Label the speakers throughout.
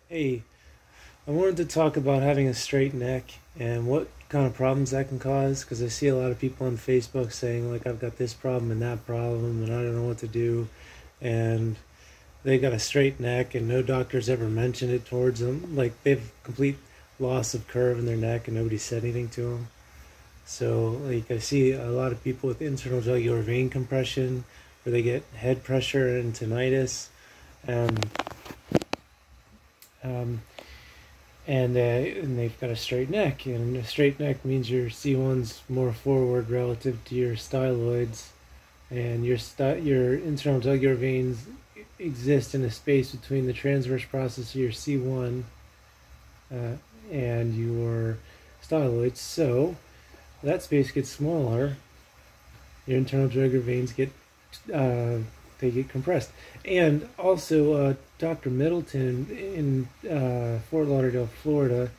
Speaker 1: Hey, I wanted to talk about having a straight neck and what kind of problems that can cause because I see a lot of people on Facebook saying, like, I've got this problem and that problem and I don't know what to do. And they got a straight neck and no doctor's ever mentioned it towards them. Like, they've complete loss of curve in their neck and nobody said anything to them. So, like, I see a lot of people with internal jugular vein compression where they get head pressure and tinnitus. Um, um, and they've got a straight neck, and a straight neck means your C1's more forward relative to your styloids, and your internal jugular veins exist in a space between the transverse process of your C1 uh, and your styloids. So that space gets smaller. Your internal jugular veins get uh, they get compressed. And also, Dr. Middleton in Fort Lauderdale, Florida,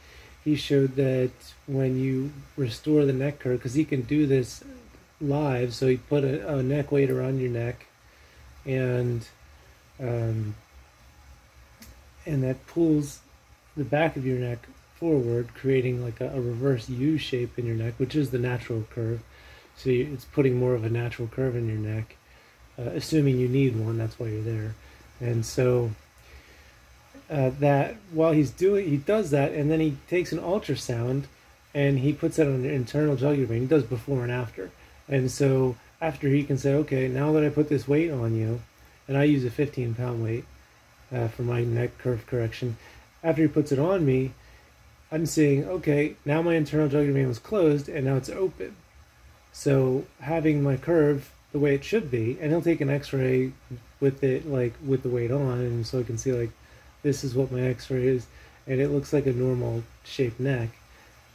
Speaker 1: he showed that when you restore the neck curve, because he can do this live, so he put a neck weight around your neck, and um, and that pulls the back of your neck forward, creating like a reverse U shape in your neck, which is the natural curve. So it's putting more of a natural curve in your neck, assuming you need one. That's why you're there. And so that while he does that, and then he takes an ultrasound and he puts that on the internal jugular vein. He does before and after. And so after he can say, okay, now that I put this weight on you, and I use a 15-pound weight for my neck curve correction, after he puts it on me, I'm seeing, okay, now my internal jugular vein was closed and now it's open. So having my curve the way it should be, and he'll take an x-ray with it, like with the weight on, and so I can see, like, this is what my x-ray is, and it looks like a normal shaped neck.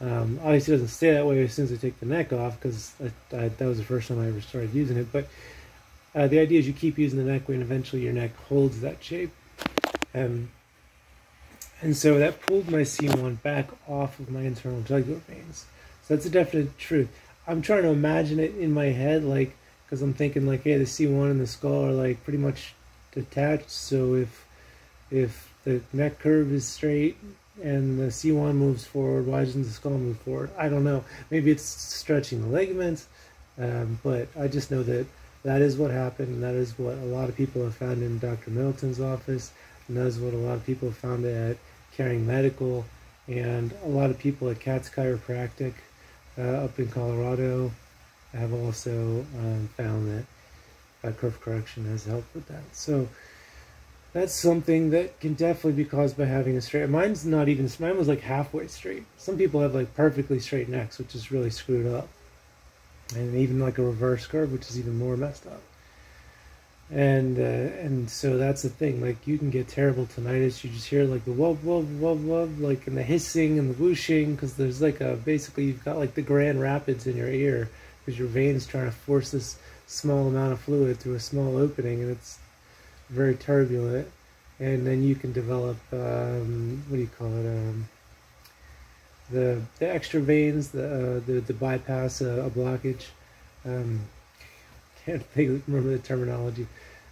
Speaker 1: Obviously it doesn't stay that way as soon as I take the neck off, because that was the first time I ever started using it, but the idea is you keep using the neck weight and eventually your neck holds that shape. And so that pulled my C1 back off of my internal jugular veins. So that's a definite truth. I'm trying to imagine it in my head, like, because I'm thinking, like, hey, the C1 and the skull are like pretty much detached. So if the neck curve is straight and the C1 moves forward, why doesn't the skull move forward? I don't know. Maybe it's stretching the ligaments, but I just know that that is what happened, and that is what a lot of people have found in Dr. Middleton's office, and that is what a lot of people have found at Caring Medical, and a lot of people at Katz Chiropractic up in Colorado have also found that curve correction has helped with that. So that's something that can definitely be caused by having a straight. Mine's not even, mine was like halfway straight. Some people have like perfectly straight necks, which is really screwed up. And even like a reverse curve, which is even more messed up. And so that's the thing. Like, you can get terrible tinnitus. You just hear like the wub wub wub wub, like, and the hissing and the whooshing, because there's like a, basically you've got like the Grand Rapids in your ear because your veins trying to force this small amount of fluid through a small opening, and it's very turbulent. And then you can develop what do you call it? The extra veins, the bypass a blockage. Can't remember the terminology.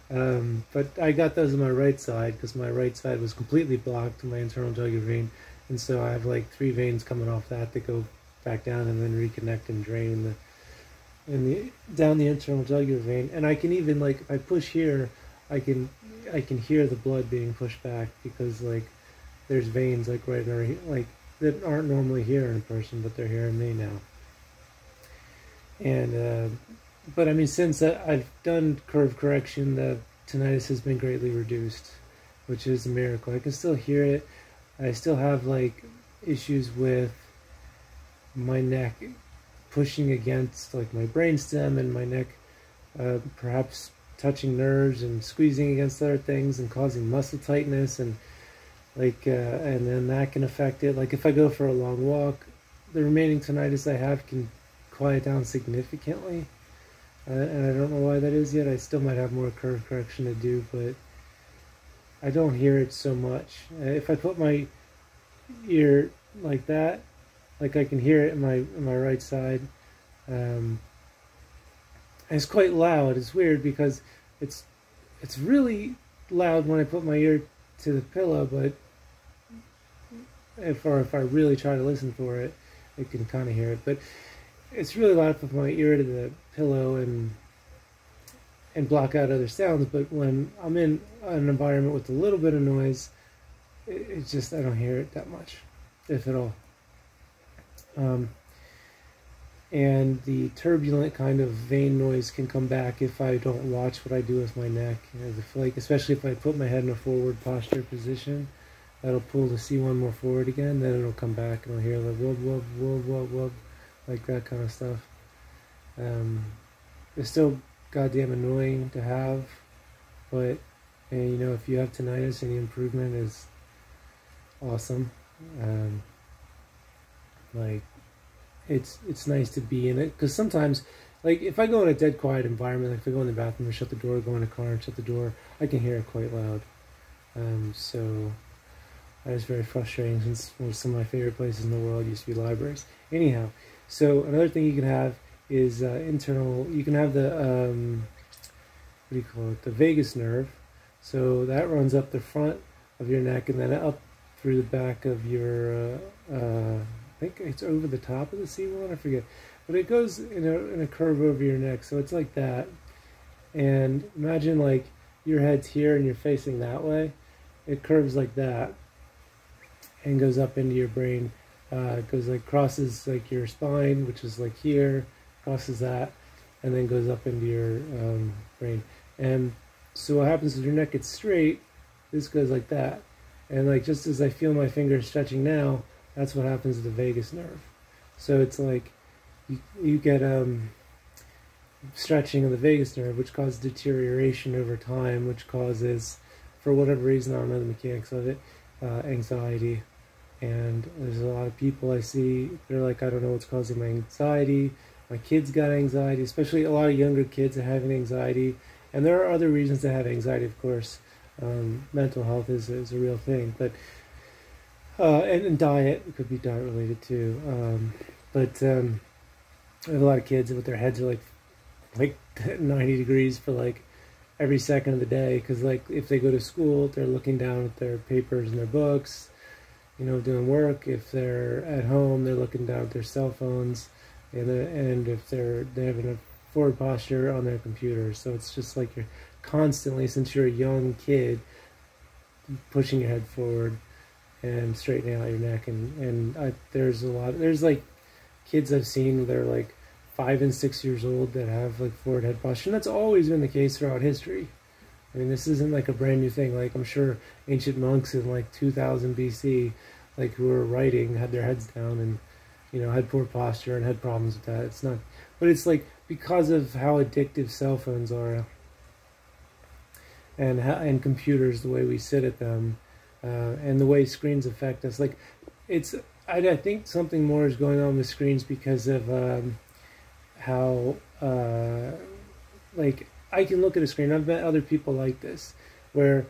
Speaker 1: But I got those on my right side because my right side was completely blocked, my internal jugular vein, and so I have like 3 veins coming off that go back down and then reconnect and drain down the internal jugular vein. And I can even, like, if I push here, I can hear the blood being pushed back because, like, there's veins like right there, like, that aren't normally here in a person, but they're here in me now. And but I mean, since I've done curve correction, the tinnitus has been greatly reduced, which is a miracle. I can still hear it. I still have like issues with my neck pushing against like my brainstem, and my neck perhaps touching nerves and squeezing against other things and causing muscle tightness, and like and then that can affect it. Like, if I go for a long walk, the remaining tinnitus I have can quiet down significantly. And I don't know why that is yet. I still might have more curve correction to do, but I don't hear it so much. If I put my ear like that, like, I can hear it in my right side. And it's quite loud. It's weird because it's really loud when I put my ear to the pillow, but if I really try to listen for it, I can kind of hear it. But it's really loud to put my ear to the pillow and block out other sounds. But when I'm in an environment with a little bit of noise, it's just I don't hear it that much, if at all. And the turbulent kind of vein noise can come back if I don't watch what I do with my neck. I feel like, especially if I put my head in a forward posture position, that'll pull the C1 more forward again, then it'll come back and I'll hear like wub, wub, wub, wub, wub, like that kind of stuff. It's still goddamn annoying to have, but and, you know, if you have tinnitus, any improvement is awesome. Like, it's nice to be in it, because sometimes, like, if I go in a dead quiet environment, like if I go in the bathroom and shut the door, go in a car and shut the door, I can hear it quite loud. So that is very frustrating, since some of my favorite places in the world used to be libraries. Anyhow, so another thing you can have is internal. You can have the what do you call it? The vagus nerve. So that runs up the front of your neck and then up through the back of your. I think it's over the top of the C1. I forget, but it goes in a curve over your neck. So it's like that. And imagine like your head's here and you're facing that way. It curves like that and goes up into your brain. It goes like crosses like your spine, which is like here, crosses that, and then goes up into your brain. And so what happens is your neck gets straight, this goes like that. And like just as I feel my fingers stretching now, that's what happens to the vagus nerve. So it's like you get stretching of the vagus nerve, which causes deterioration over time, which causes, for whatever reason, I don't know the mechanics of it, anxiety. And there's a lot of people I see, they're like, I don't know what's causing my anxiety. My kids got anxiety, especially a lot of younger kids are having anxiety. And there are other reasons to have anxiety, of course. Mental health is a real thing. But and diet, it could be diet related too. But I have a lot of kids with their heads are like 90 degrees for like every second of the day. Because like if they go to school, they're looking down at their papers and their books, you know, doing work. If they're at home, they're looking down at their cell phones, and if they're having a forward posture on their computer. So it's just like you're constantly, since you're a young kid, pushing your head forward and straightening out your neck. And there's like kids I've seen, they're like 5 and 6 years old that have like forward head posture. And that's always been the case throughout history. I mean, this isn't like a brand new thing. Like, I'm sure ancient monks in like 2000 BC, like who were writing, had their heads down and, you know, had poor posture and had problems with that. It's not, but it's like because of how addictive cell phones are and computers, the way we sit at them, and the way screens affect us. Like, I think something more is going on with screens because of how, like, I can look at a screen. I've met other people like this, where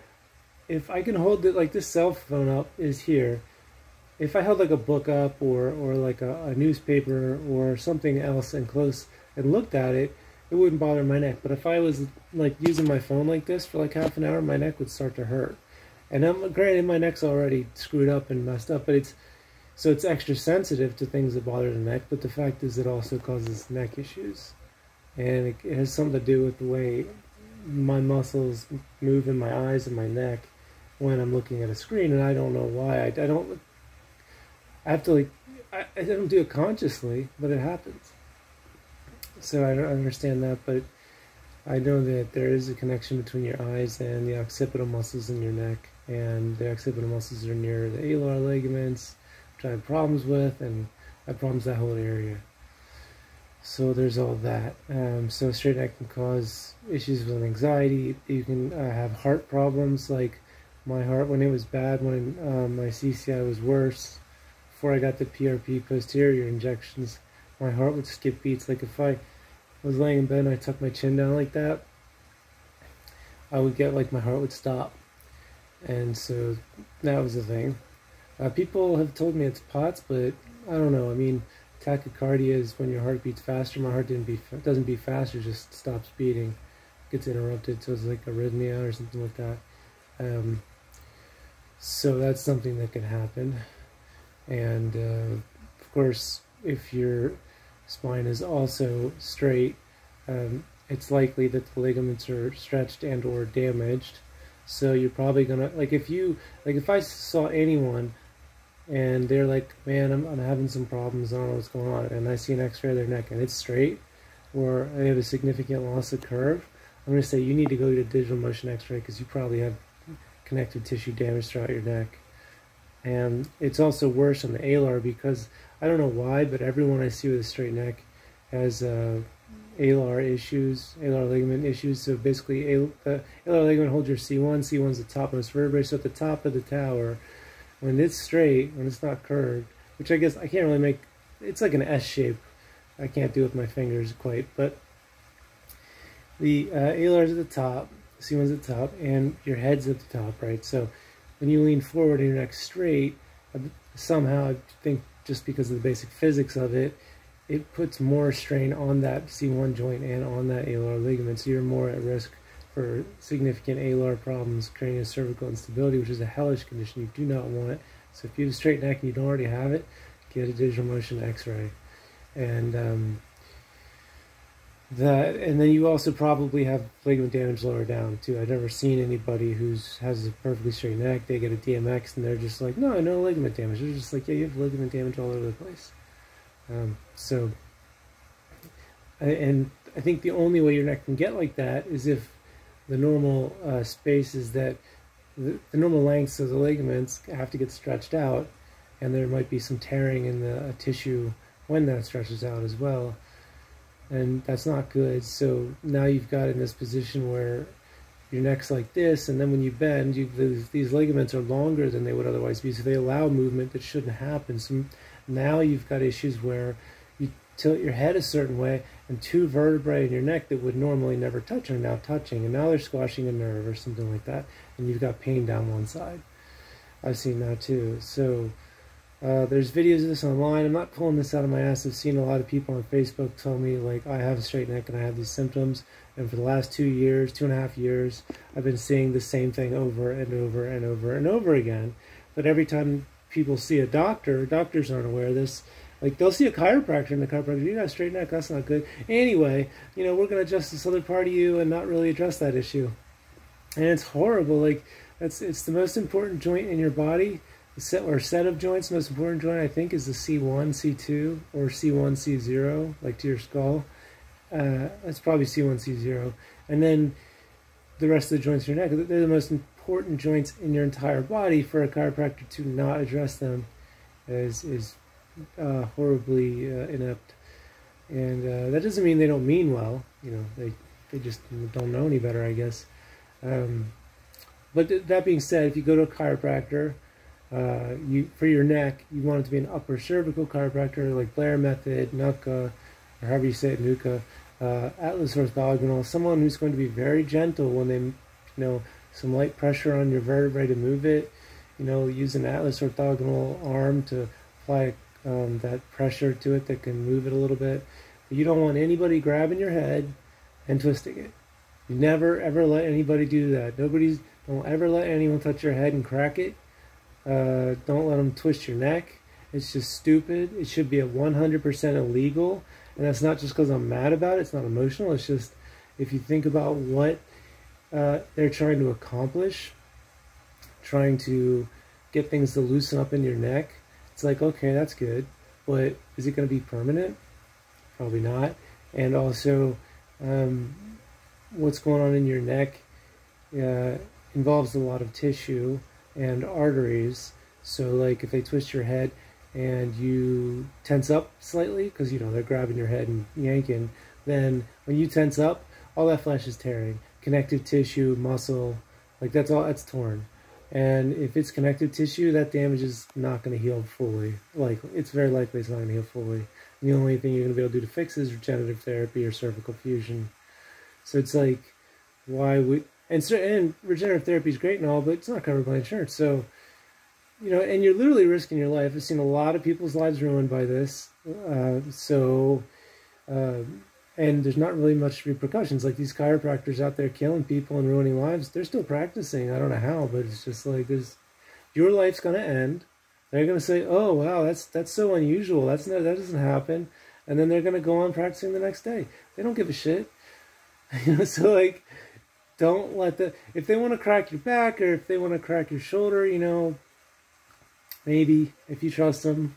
Speaker 1: if I can hold it, like this cell phone up is here. If I held like a book up or like a newspaper or something else and close and looked at it, it wouldn't bother my neck. But if I was like using my phone like this for like half an hour, my neck would start to hurt. And granted, my neck's already screwed up and messed up, but it's extra sensitive to things that bother the neck. But the fact is, it also causes neck issues. And it has something to do with the way my muscles move in my eyes and my neck when I'm looking at a screen, and I don't know why. I don't do it consciously, but it happens. So I don't understand that, but I know that there is a connection between your eyes and the occipital muscles in your neck, and the occipital muscles are near the alar ligaments, which I have problems with, and I have problems with that whole area. So there's all that. So straight neck can cause issues with anxiety. You can have heart problems, like my heart, when it was bad, when my CCI was worse, before I got the PRP posterior injections, my heart would skip beats. Like if I was laying in bed and I tucked my chin down like that, I would get like my heart would stop. And so that was the thing. People have told me it's POTS, but I don't know. I mean, tachycardia is when your heart beats faster. My heart doesn't beat faster, just stops beating, gets interrupted, so it's like arrhythmia or something like that. So that's something that can happen. And of course, if your spine is also straight, it's likely that the ligaments are stretched and or damaged. So you're probably gonna, like if I saw anyone and they're like, man, I'm having some problems, I don't know what's going on, and I see an x-ray of their neck and it's straight, or they have a significant loss of curve, I'm going to say you need to go get a digital motion x-ray because you probably have connective tissue damage throughout your neck. And it's also worse on the alar because I don't know why, but everyone I see with a straight neck has alar issues, alar ligament issues. So basically, the alar ligament holds your C1. C1 is the topmost vertebrae. So at the top of the tower, when it's straight, when it's not curved, which I guess I can't really make, it's like an S shape. I can't do it with my fingers quite, but the alar is at the top, C1's at the top, and your head's at the top, right? So when you lean forward and your neck's straight, somehow I think just because of the basic physics of it, it puts more strain on that C1 joint and on that alar ligament, so you're more at risk for significant alar problems, craniocervical instability, which is a hellish condition. You do not want it. So if you have a straight neck and you don't already have it, get a digital motion x-ray. And and then you also probably have ligament damage lower down too. I've never seen anybody has a perfectly straight neck, they get a DMX and they're just like, no ligament damage. They're just like, yeah, you have ligament damage all over the place. And I think the only way your neck can get like that is if the normal space is that the normal lengths of the ligaments have to get stretched out, and there might be some tearing in the tissue when that stretches out as well, and that's not good. So now you've got in this position where your neck's like this, and then when you bend, these ligaments are longer than they would otherwise be, so they allow movement that shouldn't happen. So now you've got issues where you tilt your head a certain way, and two vertebrae in your neck that would normally never touch are now touching, and now they're squashing a nerve or something like that, and you've got pain down one side. I've seen that too. So there's videos of this online. I'm not pulling this out of my ass. I've seen a lot of people on Facebook tell me, like, I have a straight neck and I have these symptoms, and for the last 2 years, 2.5 years, I've been seeing the same thing over and over and over and over again. But every time people see a doctor, doctors aren't aware of this. Like, they'll see a chiropractor, and the chiropractor, you got a straight neck, that's not good. Anyway, you know, we're going to adjust this other part of you and not really address that issue. And it's horrible. Like, it's the most important joint in your body. Set of joints, the most important joint I think is the C1, C2, or C1, C0, like to your skull. That's probably C1, C0. And then the rest of the joints in your neck, they're the most important joints in your entire body. For a chiropractor to not address them is horribly inept. And that doesn't mean they don't mean well. You know, they just don't know any better, I guess. But that being said, if you go to a chiropractor, for your neck, you want it to be an upper cervical chiropractor, like Blair Method, NUCA, or however you say it, NUCA, Atlas orthogonal, someone who's going to be very gentle when they, you know, some light pressure on your vertebrae to move it, you know, use an Atlas orthogonal arm to apply that pressure to it that can move it a little bit. But you don't want anybody grabbing your head and twisting it. You never ever let anybody do that. Don't ever let anyone touch your head and crack it. Don't let them twist your neck. It's just stupid. It should be a 100% illegal, and that's not just because I'm mad about it. It's not emotional. It's just, if you think about what they're trying to accomplish, trying to get things to loosen up in your neck, it's like, okay, that's good, but is it going to be permanent? Probably not. And also, what's going on in your neck involves a lot of tissue and arteries. So like if they twist your head and you tense up slightly, because you know they're grabbing your head and yanking, then when you tense up, all that flesh is tearing. Connective tissue, muscle, like that's torn. And if it's connective tissue, that damage is not going to heal fully. Like, it's very likely it's not going to heal fully. And the only thing you're going to be able to do to fix it is regenerative therapy or cervical fusion. So it's like, why would... And regenerative therapy is great and all, but it's not covered by insurance. So, you know, and you're literally risking your life. I've seen a lot of people's lives ruined by this. And there's not really much repercussions. Like these chiropractors out there killing people and ruining lives, they're still practicing. I don't know how, but it's just like, your life's going to end. They're going to say, "Oh, wow, that's so unusual. That doesn't happen." And then they're going to go on practicing the next day. They don't give a shit. So like, don't let if they want to crack your back or if they want to crack your shoulder, maybe if you trust them.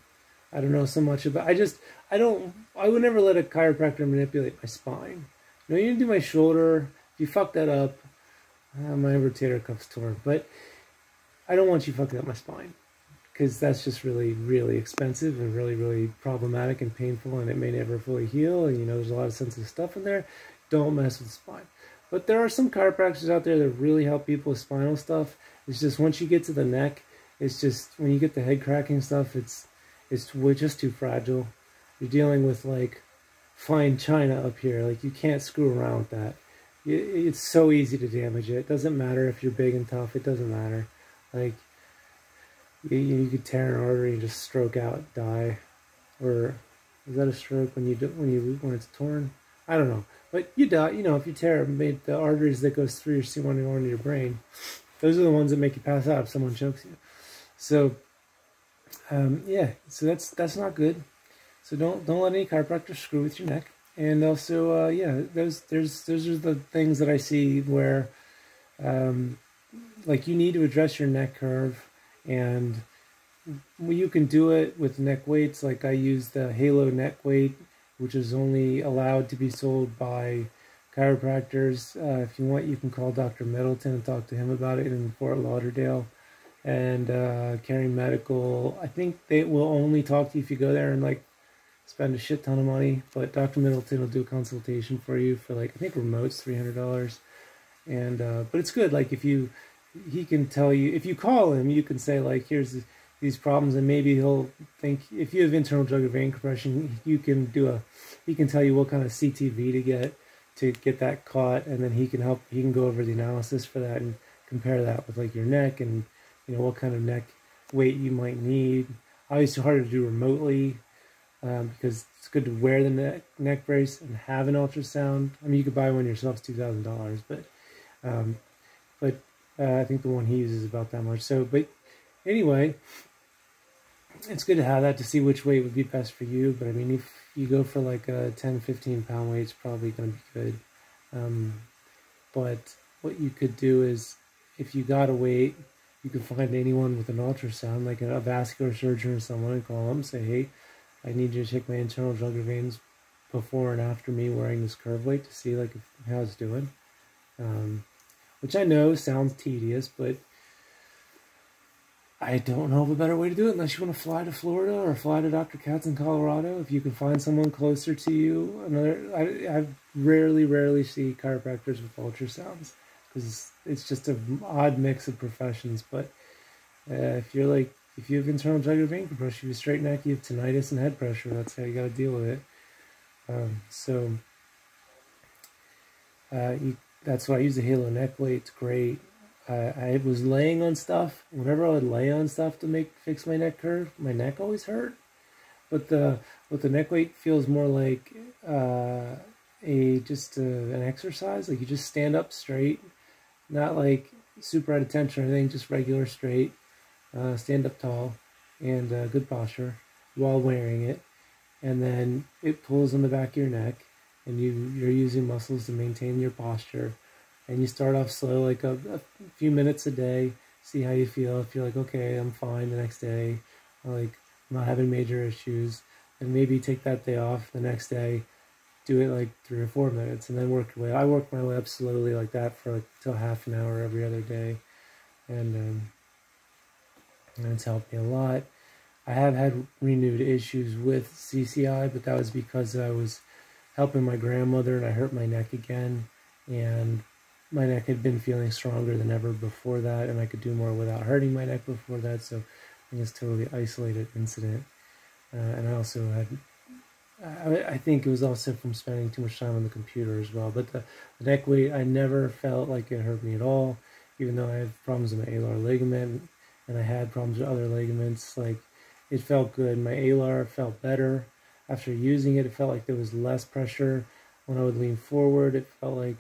Speaker 1: I don't know so much about. I would never let a chiropractor manipulate my spine. You didn't do my shoulder. If you fuck that up, my rotator cuff's torn. But I don't want you fucking up my spine, because that's just really, really expensive and really, really problematic and painful, and it may never fully heal, and there's a lot of sensitive stuff in there. Don't mess with the spine. But there are some chiropractors out there that really help people with spinal stuff. It's just once you get to the neck, it's just when you get the head cracking stuff, it's just too fragile. You're dealing with like fine china up here. Like you can't screw around with that. It's so easy to damage it. It doesn't matter if you're big and tough. It doesn't matter. Like you could tear an artery and just stroke out, die. Or is that a stroke when it's torn? I don't know. But you die. If you tear the arteries that goes through your C1 and into your brain, those are the ones that make you pass out if someone chokes you. So yeah, so that's not good. So don't let any chiropractor screw with your neck. And also, yeah, those are the things that I see where, like you need to address your neck curve, and you can do it with neck weights. Like I use the Halo neck weight, which is only allowed to be sold by chiropractors. If you want, you can call Dr. Middleton and talk to him about it in Fort Lauderdale. And Caring Medical, I think they will only talk to you if you go there and like spend a shit ton of money. But Dr. Middleton will do a consultation for you for like, I think remote's $300. And but it's good. Like he can tell you, if you call him, you can say like, here's these problems, and maybe he'll think if you have internal jugular vein compression, he can tell you what kind of CTV to get that caught, and then he can go over the analysis for that and compare that with like your neck and what kind of neck weight you might need. Obviously harder to do remotely because it's good to wear the neck brace and have an ultrasound. I mean, you could buy one yourself, it's $2,000, but I think the one he uses is about that much. So, but anyway, it's good to have that to see which weight would be best for you. But I mean, if you go for like a 10, 15 pound weight, it's probably going to be good. But what you could do is, if you got a weight, you can find anyone with an ultrasound, like a vascular surgeon or someone, and call them and say, hey, I need you to check my internal jugular veins before and after me wearing this curve weight to see like how it's doing. Which I know sounds tedious, but I don't know of a better way to do it unless you want to fly to Florida or fly to Dr. Katz in Colorado. If you can find someone closer to you. I rarely see chiropractors with ultrasounds because it's just an odd mix of professions. But if you have internal jugular vein compression, you have straight neck, you have tinnitus and head pressure, that's how you got to deal with it. That's why I use the Halo neck weight. It's great. I was laying on stuff. Whenever I would lay on stuff to fix my neck curve, my neck always hurt. But the neck weight feels more like just an exercise. Like you just stand up straight, not like super out of tension or anything. Just regular straight, stand up tall, and good posture while wearing it. And then it pulls on the back of your neck, and you're using muscles to maintain your posture. And you start off slow, like a few minutes a day, see how you feel. If you're like, okay, I'm fine the next day, or like I'm not having major issues, and maybe take that day off the next day, do it like 3 or 4 minutes, and then work your way. I work my way up slowly like that for like till half an hour every other day, and it's helped me a lot. I have had renewed issues with CCI, but that was because I was helping my grandmother and I hurt my neck again, and my neck had been feeling stronger than ever before that, and I could do more without hurting my neck before that, so I think it's a totally isolated incident. And I also had, I think it was also from spending too much time on the computer as well, but the neck weight, I never felt like it hurt me at all, even though I have problems with my alar ligament, and I had problems with other ligaments. Like, it felt good. My alar felt better. After using it, it felt like there was less pressure. When I would lean forward, it felt like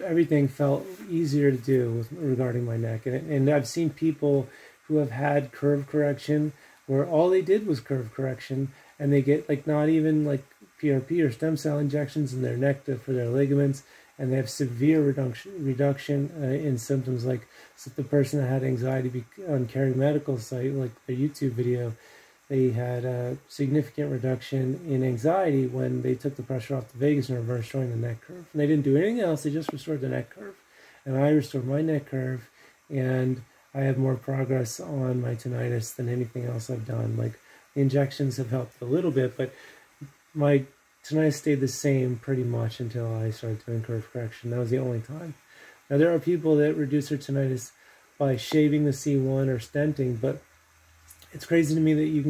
Speaker 1: everything felt easier to do regarding my neck. And I've seen people who have had curve correction, where all they did was curve correction, and they get like not even like PRP or stem cell injections in their neck for their ligaments, and they have severe reduction in symptoms. Like, so the person that had anxiety on Carry Medical site, like their YouTube video, they had a significant reduction in anxiety when they took the pressure off the vagus nerve, restoring the neck curve. And they didn't do anything else, they just restored the neck curve. And I restored my neck curve, and I have more progress on my tinnitus than anything else I've done. Like, the injections have helped a little bit, but my tinnitus stayed the same pretty much until I started doing curve correction. That was the only time. Now, there are people that reduce their tinnitus by shaving the C1 or stenting, but it's crazy to me that you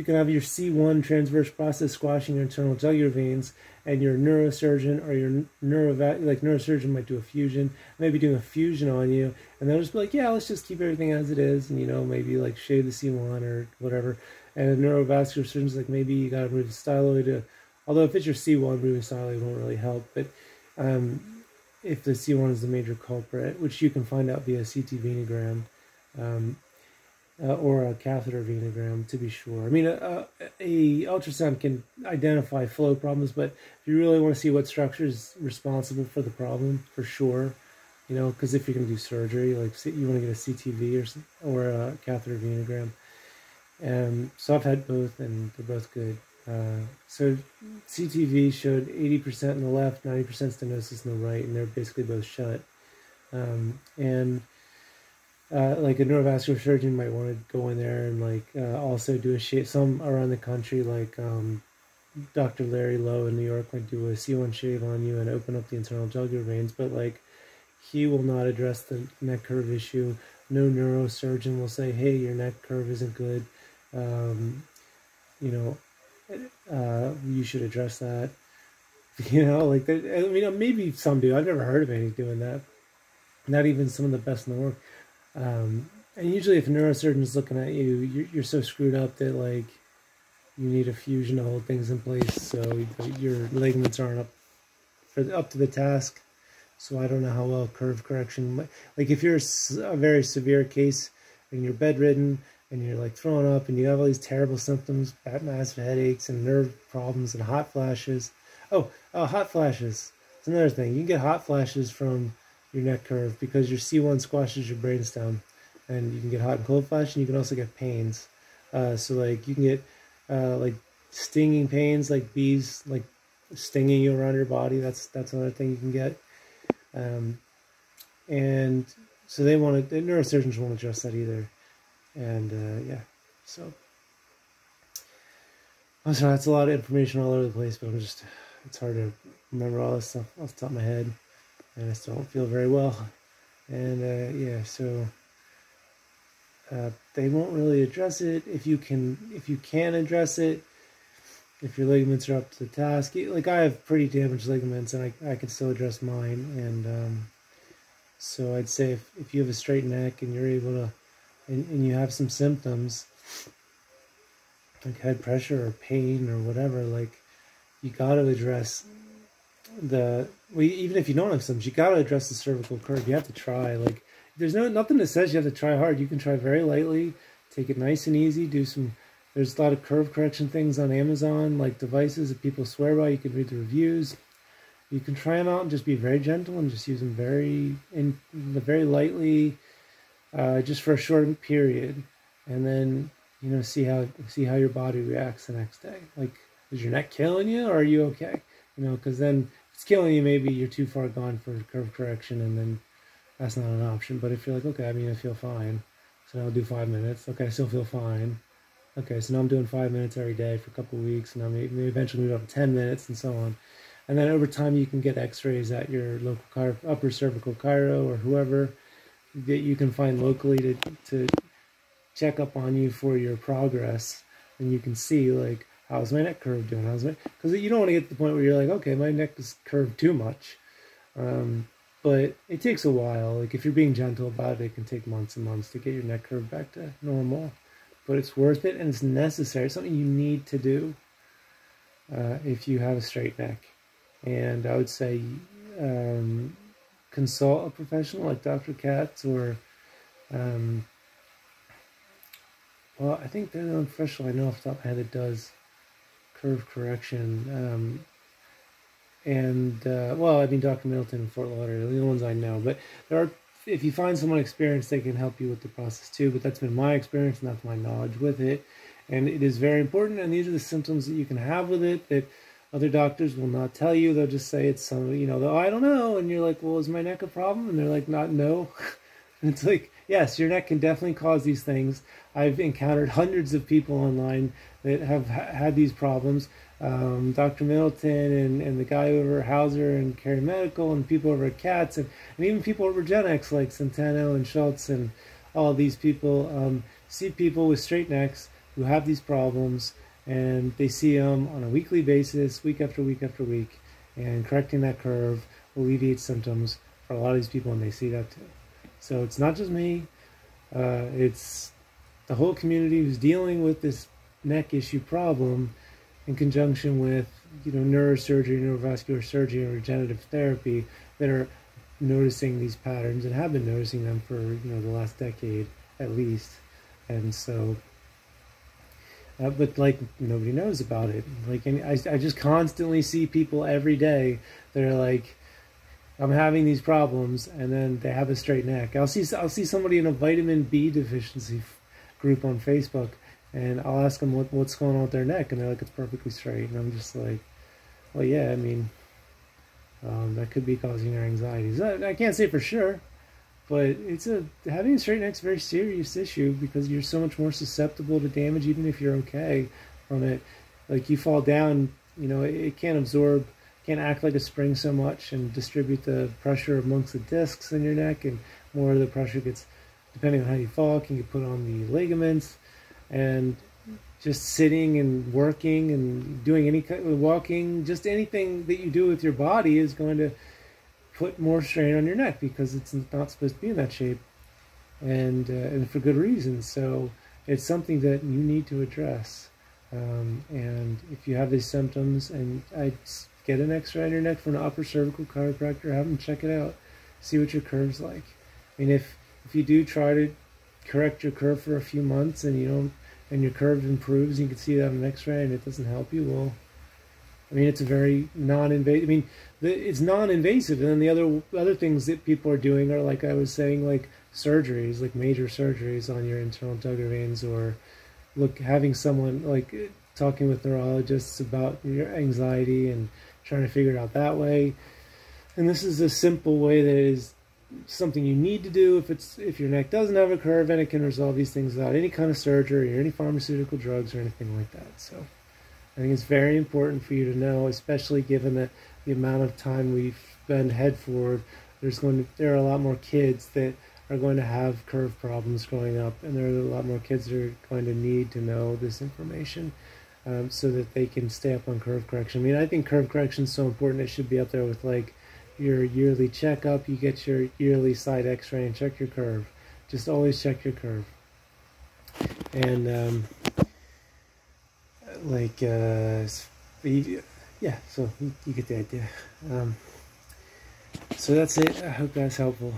Speaker 1: can have your C1 transverse process squashing your internal jugular veins, and your neurosurgeon or your neurosurgeon might do a fusion, maybe doing a fusion on you, and they'll just be like, yeah, let's just keep everything as it is, and, you know, maybe like shave the C1 or whatever. And a neurovascular surgeon's like, maybe you got to move the styloid. Although if it's your C1, moving styloid won't really help. But if the C1 is the major culprit, which you can find out via CT venogram, or a catheter venogram, to be sure. I mean, a ultrasound can identify flow problems, but if you really want to see what structure is responsible for the problem, for sure, you know, because if you're going to do surgery, like you want to get a CTV or a catheter venogram. So I've had both, and they're both good. So CTV showed 80% in the left, 90% stenosis in the right, and they're basically both shut. Like a neurovascular surgeon might want to go in there and like also do a shave. Some around the country, like Dr. Larry Lowe in New York, might do a C1 shave on you and open up the internal jugular veins, but like he will not address the neck curve issue. No neurosurgeon will say, hey, your neck curve isn't good. You know, you should address that. You know, like, I mean, maybe some do. I've never heard of any doing that. Not even some of the best in the world. And usually if a neurosurgeon is looking at you, you're so screwed up that, like, you need a fusion to hold things in place, so your ligaments aren't up to the task. So I don't know how well curve correction, like if you're a very severe case and you're bedridden and you're like throwing up and you have all these terrible symptoms, massive headaches and nerve problems and hot flashes. Oh, hot flashes. It's another thing. You can get hot flashes from your neck curve because your C1 squashes your brainstem, and you can get hot and cold flash, and you can also get pains. So like you can get like stinging pains, like bees like stinging you around your body. That's another thing you can get. And so the neurosurgeons won't address that either. And yeah, so I'm sorry, that's a lot of information all over the place, but it's hard to remember all this stuff off the top of my head, and I still don't feel very well. And yeah, so they won't really address it. If you can address it, if your ligaments are up to the task. Like, I have pretty damaged ligaments, and I can still address mine. And so I'd say if you have a straight neck and you're able to, and you have some symptoms like head pressure or pain or whatever, like, you got to address even if you don't have symptoms, you got to address the cervical curve. You have to try. Like, there's nothing that says you have to try hard. You can try very lightly, take it nice and easy, there's a lot of curve correction things on Amazon, like devices that people swear by. You can read the reviews. You can try them out and just be very gentle and just use them very lightly, just for a short period, and then, you know, see how your body reacts the next day. Like, is your neck killing you, or are you okay? You know, because then if it's killing you, maybe you're too far gone for curve correction, and then that's not an option. But if you're like, okay, I mean, I feel fine, so now I'll do 5 minutes. Okay, I still feel fine. Okay, so now I'm doing 5 minutes every day for a couple of weeks, and I'll maybe eventually move up to 10 minutes, and so on. And then over time, you can get x-rays at your local upper cervical chiro or whoever that you can find locally to check up on you for your progress. And you can see, like, how's my neck curve doing? Because you don't want to get to the point where you're like, okay, my neck is curved too much. But it takes a while. Like, if you're being gentle about it, it can take months and months to get your neck curve back to normal. But it's worth it, and it's necessary. It's something you need to do if you have a straight neck. And I would say consult a professional like Dr. Katz, or Well, I think they're the only professional I know off the top of my head that does curve correction. Well, I mean, Dr. Middleton and Fort Lauderdale are the only ones I know. But there are, if you find someone experienced, they can help you with the process too. But that's been my experience, and that's my knowledge with it. And it is very important. And these are the symptoms that you can have with it that other doctors will not tell you. They'll just say it's some, I don't know. And you're like, well, is my neck a problem? And they're like, not, no. And it's like, yes, your neck can definitely cause these things. I've encountered hundreds of people online that have had these problems. Dr. Middleton and the guy over at Hauser and Carey Medical and people over at Katz and even people over at Gen X like Centeno and Schultz and all of these people see people with straight necks who have these problems, and they see them on a weekly basis, week after week after week, and correcting that curve alleviates symptoms for a lot of these people, and they see that too. So it's not just me, it's the whole community who's dealing with this neck issue problem in conjunction with neurosurgery, neurovascular surgery, and regenerative therapy that are noticing these patterns and have been noticing them for the last decade at least. And so but like nobody knows about it. Like, and I just constantly see people every day that are like, I'm having these problems, and then they have a straight neck. I'll see somebody in a vitamin B deficiency group on Facebook, and I'll ask them what's going on with their neck, and they're like, it's perfectly straight. And I'm just like, well, yeah, I mean, that could be causing your anxieties. I can't say for sure, but having a straight neck's a very serious issue because you're so much more susceptible to damage, even if you're okay from it. Like, you fall down, it can't absorb, can't act like a spring so much and distribute the pressure amongst the discs in your neck, and more of the pressure gets, depending on how you fall, can get put on the ligaments. And just sitting and working and doing any kind of walking, just anything that you do with your body is going to put more strain on your neck because it's not supposed to be in that shape, and for good reason. So it's something that you need to address. And if you have these symptoms, and I'd get an X-ray on your neck from an upper cervical chiropractor, have them check it out, see what your curve's like. I mean, if you do try to correct your curve for a few months and your curve improves, you can see that on an X-ray, and it doesn't help you, well, I mean, it's a very non-invasive. I mean, it's non-invasive, and then the other things that people are doing are, like I was saying, like surgeries, like major surgeries on your internal jugular veins, or having someone like talking with neurologists about your anxiety and trying to figure it out that way. And this is a simple way that is something you need to do if your neck doesn't have a curve, and it can resolve these things without any kind of surgery or any pharmaceutical drugs or anything like that. So I think it's very important for you to know, especially given that the amount of time we've been head forward. There are a lot more kids that are going to have curve problems growing up, and there are a lot more kids that are going to need to know this information so that they can stay up on curve correction. I mean, I think curve correction is so important. It should be up there with like your yearly checkup. You get your yearly side X-ray and check your curve. Just always check your curve. And yeah, so you get the idea. So that's it. I hope that's helpful.